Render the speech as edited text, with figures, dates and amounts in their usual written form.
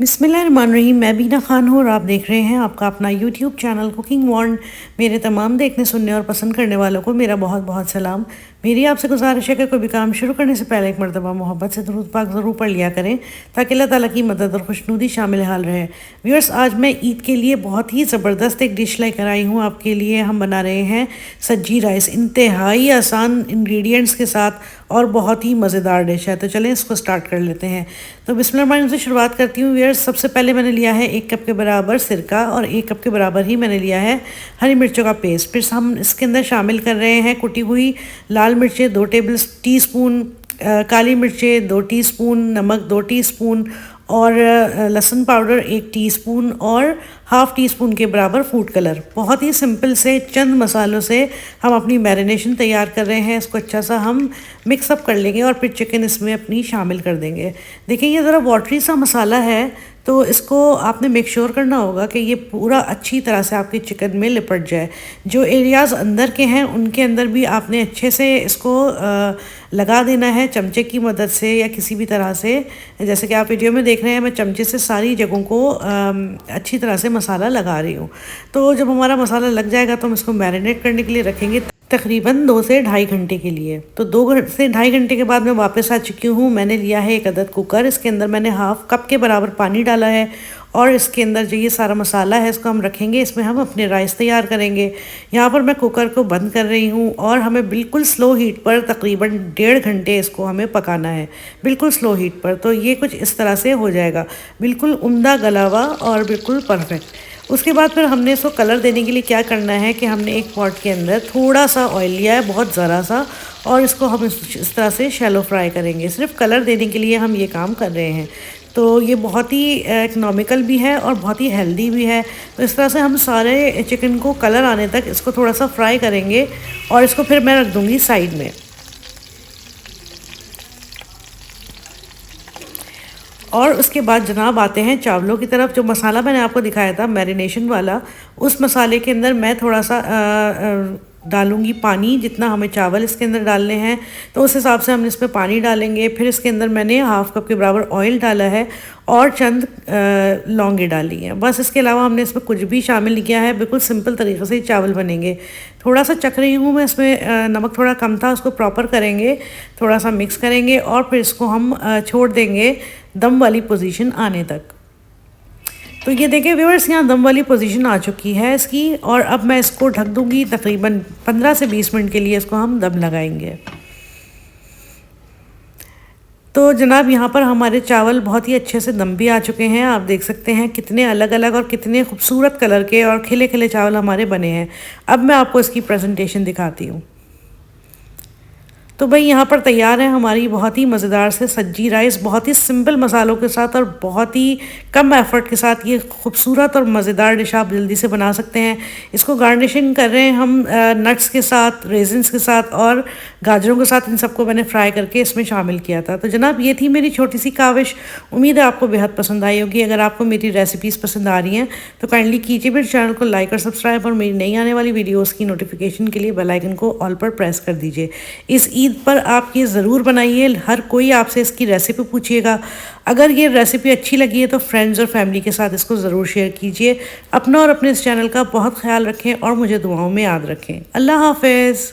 बिस्मिल्लाहिर्रहमानिर्रहीम। मैं बीना खान हूँ और आप देख रहे हैं आपका अपना यूट्यूब चैनल कुकिंग वर्ल्ड। मेरे तमाम देखने सुनने और पसंद करने वालों को मेरा बहुत बहुत सलाम। मेरी आपसे गुजारिश है कि कोई भी काम शुरू करने से पहले एक मरतबा मोहब्बत से दुरूद पाक ज़रूर पढ़ लिया करें ताकि अल्लाह ताला की मदद और खुशनुदी शामिल हाल रहे। व्यूअर्स, आज मैं ईद के लिए बहुत ही ज़बरदस्त एक डिश लेकर आई हूँ आपके लिए। हम बना रहे हैं सज्जी राइस। इंतहाई आसान इंग्रेडिएंट्स के साथ और बहुत ही मज़ेदार डिश है। तो चलें इसको स्टार्ट कर लेते हैं। तो बिस्मिल्लाह से शुरुआत करती हूँ। व्यूअर्स, सबसे पहले मैंने लिया है 1 कप के बराबर सिरका और 1 कप के बराबर ही मैंने लिया है हरी मिर्चों का पेस्ट। फिर हम इसके अंदर शामिल कर रहे हैं कुटी हुई लाल मिर्चें 2 टेबल टीस्पून, काली मिर्चें 2 टीस्पून, नमक 2 टीस्पून और लहसुन पाउडर 1 टीस्पून और हाफ़ टी स्पून के बराबर फूड कलर। बहुत ही सिंपल से चंद मसालों से हम अपनी मैरिनेशन तैयार कर रहे हैं। इसको अच्छा सा हम मिक्सअप कर लेंगे और फिर चिकन इसमें अपनी शामिल कर देंगे। देखिए, ये ज़रा वाटरी सा मसाला है तो इसको आपने मेक श्योर करना होगा कि ये पूरा अच्छी तरह से आपके चिकन में लिपट जाए। जो एरियाज़ अंदर के हैं उनके अंदर भी आपने अच्छे से इसको लगा देना है चमचे की मदद से या किसी भी तरह से। जैसे कि आप वीडियो में देख रहे हैं, मैं चमचे से सारी जगहों को अच्छी तरह से मसाला लगा रही हूँ। तो जब हमारा मसाला लग जाएगा तो हम इसको मैरिनेट करने के लिए रखेंगे तकरीबन 2 से ढाई घंटे के लिए। तो 2 से ढाई घंटे के बाद मैं वापस आ चुकी हूँ। मैंने लिया है 1 अदद कुकर। इसके अंदर मैंने हाफ़ कप के बराबर पानी डाला है और इसके अंदर जो ये सारा मसाला है इसको हम रखेंगे। इसमें हम अपने राइस तैयार करेंगे। यहाँ पर मैं कुकर को बंद कर रही हूँ और हमें बिल्कुल स्लो हीट पर तकरीबन 1.5 घंटे इसको हमें पकाना है, बिल्कुल स्लो हीट पर। तो ये कुछ इस तरह से हो जाएगा, बिल्कुल उम्दा गला हुआ और बिल्कुल परफेक्ट। उसके बाद फिर हमने इसको कलर देने के लिए क्या करना है कि हमने एक पॉट के अंदर थोड़ा सा ऑयल लिया है, बहुत ज़रा सा, और इसको हम इस तरह से शैलो फ्राई करेंगे। सिर्फ कलर देने के लिए हम ये काम कर रहे हैं। तो ये बहुत ही इकनॉमिकल भी है और बहुत ही हेल्दी भी है। तो इस तरह से हम सारे चिकन को कलर आने तक इसको थोड़ा सा फ्राई करेंगे और इसको फिर मैं रख दूँगी साइड में। और उसके बाद जनाब आते हैं चावलों की तरफ। जो मसाला मैंने आपको दिखाया था मैरिनेशन वाला, उस मसाले के अंदर मैं थोड़ा सा डालूंगी पानी। जितना हमें चावल इसके अंदर डालने हैं तो उस हिसाब से हम इसमें पानी डालेंगे। फिर इसके अंदर मैंने हाफ़ कप के बराबर ऑयल डाला है और चंद लौंगे डाली हैं। बस इसके अलावा हमने इसमें कुछ भी शामिल नहीं किया है। बिल्कुल सिंपल तरीके से चावल बनेंगे। थोड़ा सा चख रही हूँ मैं, इसमें नमक थोड़ा कम था, उसको प्रॉपर करेंगे, थोड़ा सा मिक्स करेंगे और फिर इसको हम छोड़ देंगे दम वाली पोजीशन आने तक। तो ये देखिए व्यूअर्स, यहाँ दम वाली पोजीशन आ चुकी है इसकी और अब मैं इसको ढक दूँगी। तकरीबन 15 से 20 मिनट के लिए इसको हम दम लगाएंगे। तो जनाब यहाँ पर हमारे चावल बहुत ही अच्छे से दम भी आ चुके हैं। आप देख सकते हैं कितने अलग अलग और कितने खूबसूरत कलर के और खिले खिले चावल हमारे बने हैं। अब मैं आपको इसकी प्रेजेंटेशन दिखाती हूँ। तो भाई यहाँ पर तैयार है हमारी बहुत ही मज़ेदार से सज्जी राइस, बहुत ही सिंपल मसालों के साथ और बहुत ही कम एफर्ट के साथ ये खूबसूरत और मज़ेदार डिश आप जल्दी से बना सकते हैं। इसको गार्निशिंग कर रहे हैं हम नट्स के साथ, रेजिन्स के साथ और गाजरों के साथ। इन सबको मैंने फ्राई करके इसमें शामिल किया था। तो जनाब ये थी मेरी छोटी सी काविश। उम्मीद है आपको बेहद पसंद आई होगी। अगर आपको मेरी रेसिपीज़ पसंद आ रही हैं तो काइंडली कीजिए मेरे चैनल को लाइक और सब्सक्राइब और मेरी नई आने वाली वीडियोज़ की नोटिफिकेशन के लिए बेल आइकन को ऑल पर प्रेस कर दीजिए। इस ईद पर आप ये ज़रूर बनाइए। हर कोई आपसे इसकी रेसिपी पूछिएगा। अगर ये रेसिपी अच्छी लगी है तो फ्रेंड्स और फैमिली के साथ इसको ज़रूर शेयर कीजिए। अपना और अपने इस चैनल का बहुत ख्याल रखें और मुझे दुआओं में याद रखें। अल्लाह हाफ़िज़।